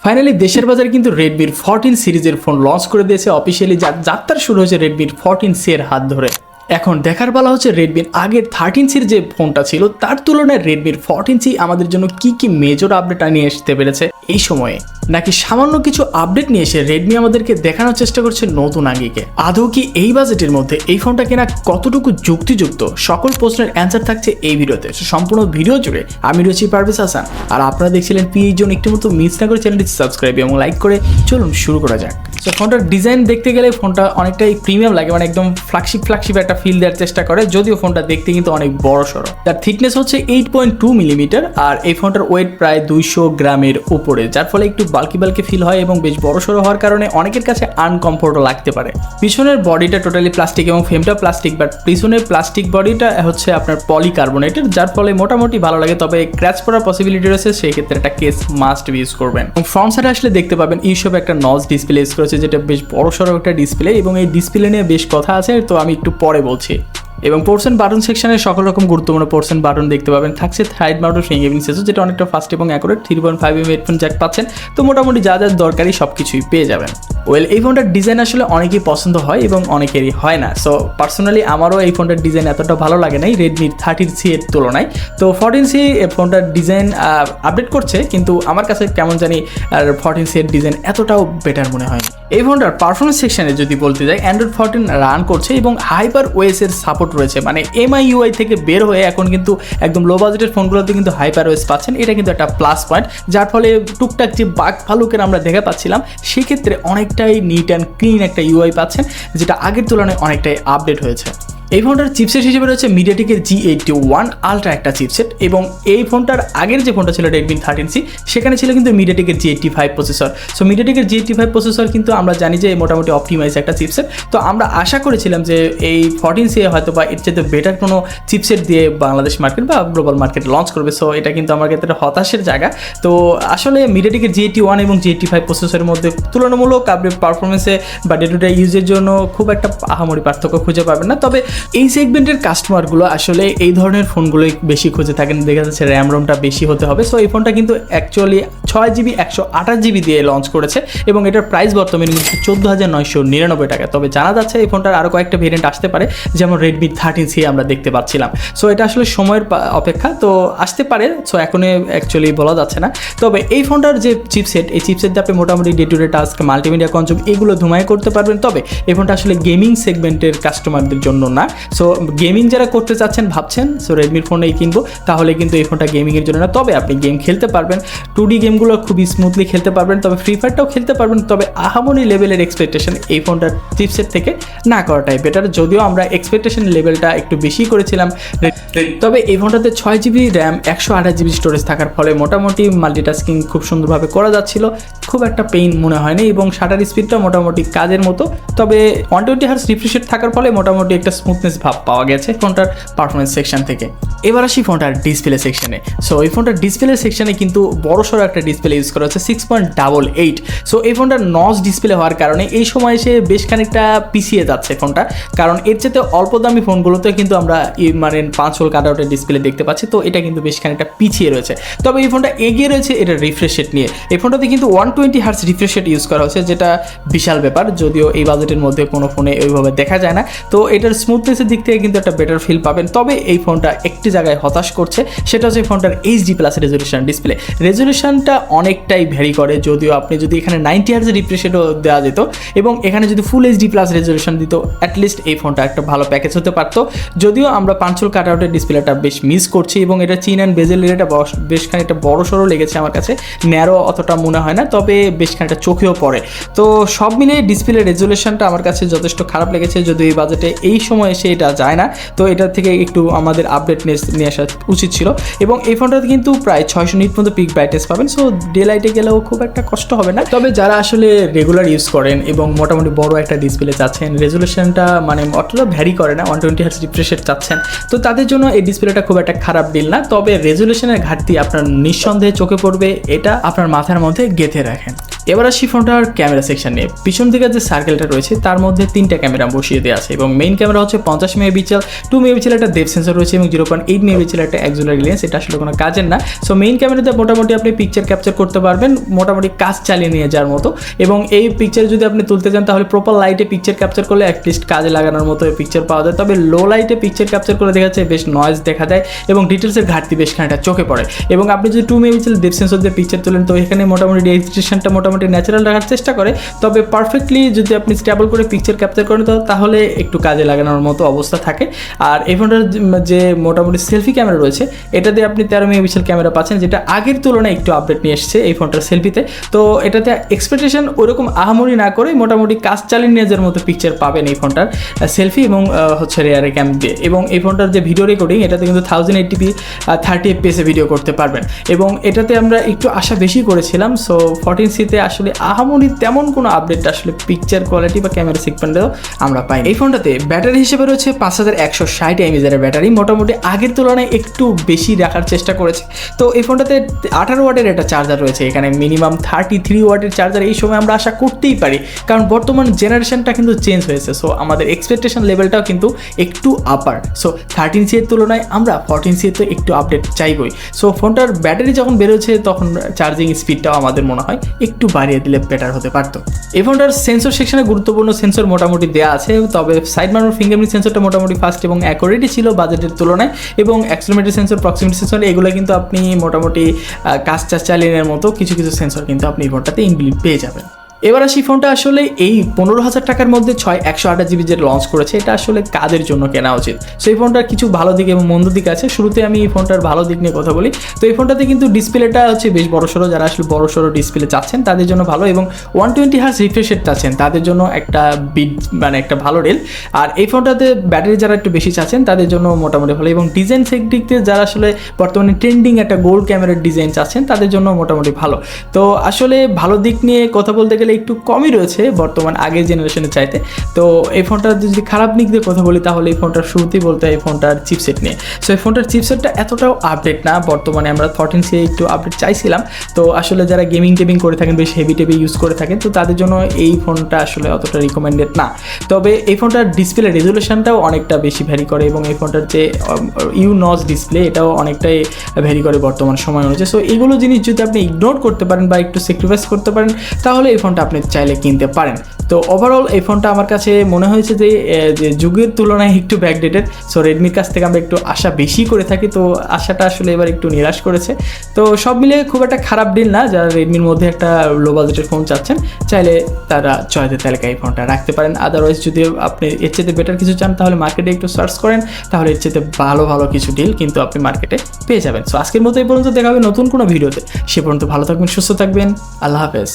Finally দেশের বাজারে কিন্তু রেডমির 14 সিরিজের ফোন লঞ্চ করে দিয়েছে অফিসিয়ালি, যাত্রা শুরু হয়েছে রেডমির 14c এর হাত ধরে। এখন দেখার বেলা হচ্ছে রেডমির আগের 13c যে ফোনটা ছিল তার তুলনায় রেডমির 14c আমাদের জন্য কি মেজর আপডেট নিয়ে আসতে পেরেছে এই সময়ে, নাকি সামান্য কিছু আপডেট নিয়ে এসে রেডমি আমাদেরকে দেখানোর চেষ্টা করছে নতুন আগেকে। আদৌ কি এই বাজেটের মধ্যে এই ফোনটা কেনা কতটুকু যুক্তিযুক্ত, সকল প্রশ্নের অ্যান্সার থাকছে এই ভিডিওতে। সম্পূর্ণ ভিডিও জুড়ে আমি রয়েছি পারভেজ হাসান, আর আপনারা দেখছিলেন PH একটু মতো মিস না করে চ্যানেলটি সাবস্ক্রাইব এবং লাইক করে চলুন শুরু করা যাক। সো ফোনটার ডিজাইন দেখতে গেলে ফোনটা অনেকটাই প্রিমিয়াম লাগে, মানে একদম ফ্ল্যাগশিপ একটা ফিল দেওয়ার চেষ্টা করে, যদিও ফোনটা দেখতে কিন্তু অনেক বড় সড়ো। তার থিকনেস হচ্ছে 8.2 মিলিমিটার, আর এই ফোনটার ওয়েট প্রায় 200 গ্রামের উপরে, যার ফলে একটু বাল্কি ফিল হয় এবং বেশ বড় সড়ো হওয়ার কারণে অনেকের কাছে আনকমফোর্টেবল লাগতে পারে। পিছনের বডিটা টোটালি প্লাস্টিক এবং ফ্রেমটা প্লাস্টিক, বাট পিছনের প্লাস্টিক বডিটা হচ্ছে আপনার পলিকার্বনেটের, যার ফলে মোটামুটি ভালো লাগে। তবে ক্র্যাচ পড়ার পসিবিলিটি রয়েছে, সেই ক্ষেত্রে একটা কেস মাস্ট ইউজ করবেন। ফ্রন্ট সাইডে আসলে দেখতে পাবেন ইউসব একটা নজ ডিসপ্লে ইউজ করেছে, যেটা বেশ বড় সড়ো একটা ডিসপ্লে, এবং এই ডিসপ্লে নিয়ে বেশ কথা আছে, তো আমি একটু পরে বলছি। এবং পোর্শন বাটন সেকশনে সকল রকম গুরুত্বপূর্ণ পোর্শন বাটন দেখতে পাবেন। থাকছে সাইড মাউন্টেড ফিঙ্গারপ্রিন্ট সেন্সর, যেটা অনেকটা ফাস্ট এবং অ্যাকুরেট। 3.5mm হেডফোন জ্যাক পাচ্ছেন, তো মোটামুটি যা দরকারি সব কিছুই পেয়ে যাবেন। এই ফোনটার ডিজাইন আসলে অনেকেই পছন্দ হয় এবং অনেকেরই হয় না। সো পার্সোনালি আমারও এই ফোনটার ডিজাইন এতটা ভালো লাগে নাই রেডমির 13c এর তুলনায়। তো 14c ফোনটার ডিজাইন আপডেট করছে, কিন্তু আমার কাছে কেমন জানি আর 14c এর ডিজাইন এতটাও বেটার মনে হয়। এই ফোনটার পারফরমেন্স সেকশনে যদি বলতে যাই, অ্যান্ড্রয়েড 14 রান করছে এবং হাইপার ওএস এর সাপোর্ট রয়েছে, মানে MIUI থেকে বের হয়ে এখন কিন্তু একদম লো বাজেটের ফোনগুলোতে কিন্তু হাইপার ওএস পাচ্ছেন। এটা কিন্তু একটা প্লাস পয়েন্ট, যার ফলে টুকটাক যে বাগ ভালুকের আমরা দেখে পাচ্ছিলাম, সেক্ষেত্রে অনেকটাই নিট অ্যান্ড ক্লিন একটা UI পাচ্ছেন, যেটা আগের তুলনায় অনেকটাই আপডেট হয়েছে। এই ফোনটার চিপসেট হিসেবে রয়েছে মিডিয়াটেকের G81 আলট্রা একটা চিপসেট, এবং এই ফোনটার আগের যে ফোনটা ছিল রেডমি 13c, সেখানে ছিল কিন্তু মিডিয়াটেকের G85 প্রসেসর। সো মিডিয়াটেকের G85 প্রসেসর কিন্তু আমরা জানি যে মোটামুটি অপটিমাইজ একটা চিপসেট। তো আমরা আশা করেছিলাম যে এই 14c হয়তো বা এর চেয়ে বেটার কোনো চিপসেট দিয়ে বাংলাদেশ মার্কেট বা গ্লোবাল মার্কেট লঞ্চ করবে। সো এটা কিন্তু আমার ক্ষেত্রে হতাশের জায়গা। তো আসলে মিডিয়াটেকের G81 এবং G85 প্রসেসরের মধ্যে তুলনামূলক আপনি পারফরমেন্সে বা ডে টু ডে ইউজের জন্য খুব একটা আহামরি পার্থক্য খুঁজে পাবেন না। তবে এই সেগমেন্টের কাস্টমারগুলো আসলে এই ধরনের ফোনগুলোই বেশি খুঁজে থাকেন। দেখা যাচ্ছে র্যাম রোমটা বেশি হতে হবে। সো এই ফোনটা কিন্তু অ্যাকচুয়ালি 6GB 128GB দিয়ে লঞ্চ করেছে, এবং এটার প্রাইস বর্তমানে কিন্তু 14,999 টাকা। তবে জানা যাচ্ছে এই ফোনটার আরও কয়েকটা ভেরিয়েন্ট আসতে পারে, যেমন রেডমি 13c আমরা দেখতে পাচ্ছিলাম। সো এটা আসলে সময়ের অপেক্ষা, তো আসতে পারে। সো এখনই অ্যাকচুয়ালি বলা যাচ্ছে না। তবে এই ফোনটার যে চিপসেট, এই চিপসেট দিয়ে আপনি মোটামুটি day to day task, multimedia consume এগুলো ধুমাই করতে পারবেন। তবে এই ফোনটা আসলে গেমিং সেগমেন্টের কাস্টমারদের জন্য না। সো গেমিং যারা করতে চাচ্ছেন, ভাবছেন সো রেডমির ফোনেই কিনবো, তাহলে কিন্তু এই ফোনটা গেমিংয়ের জন্য না। তবে আপনি গেম খেলতে পারবেন, 2D গেমগুলো খুবই স্মুথলি খেলতে পারবেন, তবে ফ্রি ফায়ারটাও খেলতে পারবেন। তবে আহামরি লেভেলের এক্সপেকটেশন এই ফোনটার চিপসেট থেকে না করাটাই বেটার, যদিও আমরা এক্সপেকটেশন লেভেলটা একটু বেশি করেছিলাম। তবে এই ফোনটাতে 6GB র্যাম 128GB স্টোরেজ থাকার ফলে মোটামুটি মাল্টিটাস্কিং খুব সুন্দরভাবে করা যাচ্ছিল, খুব একটা পেইন মনে হয়নি, এবং শাটার স্পিডটা মোটামুটি কাজের মতো। তবে 120Hz রিফ্রেশ রেট থাকার ফলে মোটামুটি একটা স্মুথনেস ভাব পাওয়া গেছে ফোনটার পারফরমেন্স সেকশন থেকে। এবার আসি ফোনটার ডিসপ্লে সেকশনে। সো এই ফোনটার ডিসপ্লে সেকশনে কিন্তু বড়সড় একটা ডিসপ্লে ইউজ করা হচ্ছে 6.88। সো এই ফোনটার নচ ডিসপ্লে হওয়ার কারণে এই সময় এসে বেশ খানিকটা পিছিয়ে যাচ্ছে ফোনটা, কারণ এর চেয়ে অল্প দামি ফোনগুলোতে কিন্তু আমরা মানে 5 হোল কাটআউটের ডিসপ্লে দেখতে পাচ্ছি। তো এটা কিন্তু বেশ খানিকটা পিছিয়ে রয়েছে। তবে এই ফোনটা এগিয়ে রয়েছে এটা রিফ্রেশ রেট নিয়ে। এই ফোনটাতে কিন্তু 120Hz রিফ্রেশ রেট ইউজ করা হচ্ছে, যেটা বিশাল ব্যাপার, যদিও এই বাজেটের মধ্যে কোনো ফোনে ওইভাবে দেখা যায় না। তো এটার স্মুথনেসের দিক থেকে কিন্তু একটা বেটার ফিল পাবেন। তবে এই ফোনটা একটি জায়গায় হতাশ করছে, সেটা হচ্ছে ফোনটার HD+ রেজলিউশন ডিসপ্লে। রেজলিউশনটা অনেকটাই ভ্যারি করে, যদিও আপনি যদি এখানে 90Hz রিফ্রেশ রেটও দেওয়া যেত এবং এখানে যদি ফুল HD+ রেজলিউশন দিত, অ্যাটলিস্ট এই ফোনটা একটা ভালো প্যাকেজ হতে পারতো। যদিও আমরা 5 হোল কাটআউটের ডিসপ্লেটা বেশ মিস করছি, এবং এটা চিন অ্যান্ড বেজেল এটা বেশ খানিকটা বড় সড়ো লেগেছে আমার কাছে, ন্যারো অতটা মনে হয় না, তবে বেশ খানিকটা চোখেও পড়ে। তো সব মিলিয়ে ডিসপ্লে রেজলিউশনটা আমার কাছে যথেষ্ট খারাপ লেগেছে, যদিও এই বাজেটে এই সময় এসে এটা যায় না। তো এটা থেকে একটু আমাদের আপডেটনেস নিয়ে আসা উচিত ছিল। এবং এই ফোনটাতে কিন্তু প্রায় 600 নিট পর্যন্ত পিক ব্রাইটনেস পাবেন। সো ডে লাইটে গেলেও খুব একটা কষ্ট হবে না। তবে যারা আসলে রেগুলার ইউজ করেন এবং মোটামুটি বড় একটা ডিসপ্লে চাচ্ছেন, রেজলিউশনটা মানে অতটা ভ্যারি করে না, 120Hz রিফ্রেশ রেট চাচ্ছেন, তো তাদের জন্য এই ডিসপ্লেটা খুব একটা খারাপ ডিল না। তবে রেজলিউশনের ঘাটতি আপনার নিঃসন্দেহে চোখে পড়বে, এটা আপনার মাথার মধ্যে গেঁথে রাখেন। এবার আসি ফোনটার ক্যামেরা সেকশন নিয়ে। পিছন দিকে যে সার্কেলটা রয়েছে তার মধ্যে 3টা ক্যামেরা বসিয়ে দেওয়া আছে এবং মেইন ক্যামেরা হচ্ছে 50 মেগাপিক্সেল, 2 মেগাপিক্সেল একটা ডেপথ সেন্সর রয়েছে এবং 0.8 মেগাপিক্সেল একটা অ্যাক্সিলারি লেন্স। এটা আসলে কোনো কাজের না। সো মেইন ক্যামেরাতে মোটামুটি আপনি পিকচার ক্যাপচার করতে পারবেন, মোটামুটি কাজ চালিয়ে নিয়ে যাওয়ার মতো। এবং এই পিকচার যদি আপনি তুলতে চান তাহলে প্রপার লাইটে পিকচার ক্যাপচার করলে অ্যাটলিস্ট কাজে লাগানোর মতো পিকচার পাওয়া যায়। তবে লো লাইটে পিকচার ক্যাপচার করে দেখা যাচ্ছে বেশ নয়েজ দেখা যায় এবং ডিটেলসের ঘাটতি বেশ খানিকটা চোখে পড়ে। এবং আপনি যদি 2 মেগাপিক্সেল ডেপথ সেন্সর দিয়ে পিকচার তোলেন তো এখানে মোটামুটি রেজিস্ট্রেশনটা মোটামুটি ন্যাচারাল রাখার চেষ্টা করে। তবে পারফেক্টলি যদি আপনি স্টেবল করে পিকচার ক্যাপচার করেন তো তাহলে একটু কাজে লাগানোর মতো অবস্থা থাকে। আর এই ফোনটার যে মোটামুটি সেলফি ক্যামেরা রয়েছে এটা দিয়ে আপনি 13 মেগাপিক্সেল ক্যামেরা পাচ্ছেন, যেটা আগের তুলনায় একটু আপডেট নিয়ে এসেছে এই ফোনটার সেলফিতে। তো এটাতে এক্সপেকটেশন ওরকম আহামরি না করে মোটামুটি কাজ চালিয়ে নিয়ে যাওয়ার মতো পিকচার পাবেন এই ফোনটার সেলফি এবং হচ্ছে রেয়ার ক্যাম দিয়ে। এবং এই ফোনটার যে ভিডিও রেকর্ডিং এটাতে কিন্তু 1080p 30 fps ভিডিও করতে পারবেন এবং এটাতে আমরা একটু আশা বেশি করেছিলাম। সো 14C-তে আসলে আহামরি তেমন কোনো আপডেট আসলে পিকচার কোয়ালিটি বা ক্যামেরা সেগমেন্টেও আমরা পাই। এই ফোনটাতে ব্যাটারি হিসেবে রয়েছে 5160 mAh ব্যাটারি, মোটামুটি আগের তুলনায় একটু বেশি রাখার চেষ্টা করেছে। তো এই ফোনটাতে 18 ওয়াটের একটা চার্জার রয়েছে, এখানে মিনিমাম 33 ওয়াটের চার্জার এই সময় আমরা আশা করতেই পারি, কারণ বর্তমান জেনারেশনটা কিন্তু চেঞ্জ হয়েছে। সো আমাদের এক্সপেকটেশন লেভেলটাও কিন্তু একটু আপার। সো 13C এর তুলনায় আমরা 14C-তে একটু আপডেট চাইবই। সো ফোনটার ব্যাটারি যখন বেরোচ্ছে তখন চার্জিং স্পিডটাও আমাদের মনে হয় একটু বাড়িয়ে দিলে বেটার হতে পারতো। এই ফোনটার সেন্সর সেকশনে গুরুত্বপূর্ণ সেন্সর মোটামুটি দেওয়া আছে, তবে সাইড মাউন্ট ফিঙ্গারপ্রিন্ট সেন্সরটা মোটামুটি ফাস্ট এবং অ্যাকুরেটই ছিল বাজেটের তুলনায়। এবং অ্যাক্সিলোমিটার সেন্সর, প্রক্সিমিটি সেন্সর এগুলো কিন্তু আপনি মোটামুটি কাজ চালিয়ে নেওয়ার মতো কিছু কিছু সেন্সর কিন্তু আপনি এই ফোনটাতে ইনবিল্ট পেয়ে যাবেন। এবার আসি ফোনটা আসলে এই 15,000 টাকার মধ্যে 128GB যে লঞ্চ করেছে এটা আসলে কাদের জন্য কেনা উচিত। সো এই ফোনটার কিছু ভালো দিক এবং মন্দ দিক আছে। শুরুতে আমি এই ফোনটার ভালো দিক নিয়ে কথা বলি। তো এই ফোনটাতে কিন্তু ডিসপ্লেটা হচ্ছে বেশ বড়সড়, যারা আসলে বড়সড় ডিসপ্লে চাচ্ছেন তাদের জন্য ভালো, এবং 120Hz রিফ্রেশ রেট চাচ্ছেন তাদের জন্য একটা একটা ভালো রেল। আর এই ফোনটাতে ব্যাটারি যারা একটু বেশি চাচ্ছেন তাদের জন্য মোটামুটি ভালো, এবং ডিজাইন দিক দিয়ে যারা আসলে বর্তমানে ট্রেন্ডিং একটা গোল্ড ক্যামেরার ডিজাইন চাচ্ছেন তাদের জন্য মোটামুটি ভালো। তো আসলে ভালো দিক নিয়ে কথা বলতে গেলে একটু কমই রয়েছে বর্তমান আগের জেনারেশনের চাইতে। তো এই ফোনটার যদি খারাপ দিক দিয়ে কথা বলি তাহলে এই ফোনটার শুরুতেই বলতে হয় এই ফোনটার চিপসেট নিয়ে। সো এই ফোনটার চিপসেটটা এতটাও আপডেট না, বর্তমানে আমরা 14C একটু আপডেট চাইছিলাম। তো আসলে যারা গেমিং করে থাকেন, বেশ হেভি ইউজ করে থাকেন, তো তাদের জন্য এই ফোনটা আসলে অতটা রিকমেন্ডেড না। তবে এই ফোনটার ডিসপ্লে রেজুলেশনটাও অনেকটা বেশি ভ্যারি করে এবং এই ফোনটার যে নচ ডিসপ্লে এটাও অনেকটাই ভ্যারি করে বর্তমান সময় অনুযায়ী। সো এইগুলো জিনিস যদি আপনি ইগনোর করতে পারেন বা একটু স্যাক্রিফাইস করতে পারেন তাহলে এই ফোনটা আপনি চাইলে কিনতে পারেন। তো ওভারঅল এই ফোনটা আমার কাছে মনে হয়েছে যে যুগের তুলনায় একটু ব্যাকডেটেড। সো রেডমির কাছ থেকে আমরা একটু আশা বেশি করে থাকি, তো আশাটা আসলে এবার একটু নিরাশ করেছে। তো সব মিলিয়ে খুব একটা খারাপ ডিল না। যারা রেডমির মধ্যে একটা লো বাজেটের ফোন চাচ্ছেন চাইলে তারা চয়েসের তালিকায় এই ফোনটা রাখতে পারেন। আদারওয়াইজ যদি আপনি এর চেয়ে বেটার কিছু চান তাহলে মার্কেটে একটু সার্চ করেন, তাহলে এর চেয়ে ভালো কিছু ডিল কিন্তু আপনি মার্কেটে পেয়ে যাবেন। সো আজকের মতো এই পর্যন্ত দেখা হবে নতুন কোনো ভিডিওতে। সে পর্যন্ত ভালো থাকবেন, সুস্থ থাকবেন, আল্লাহ হাফেজ।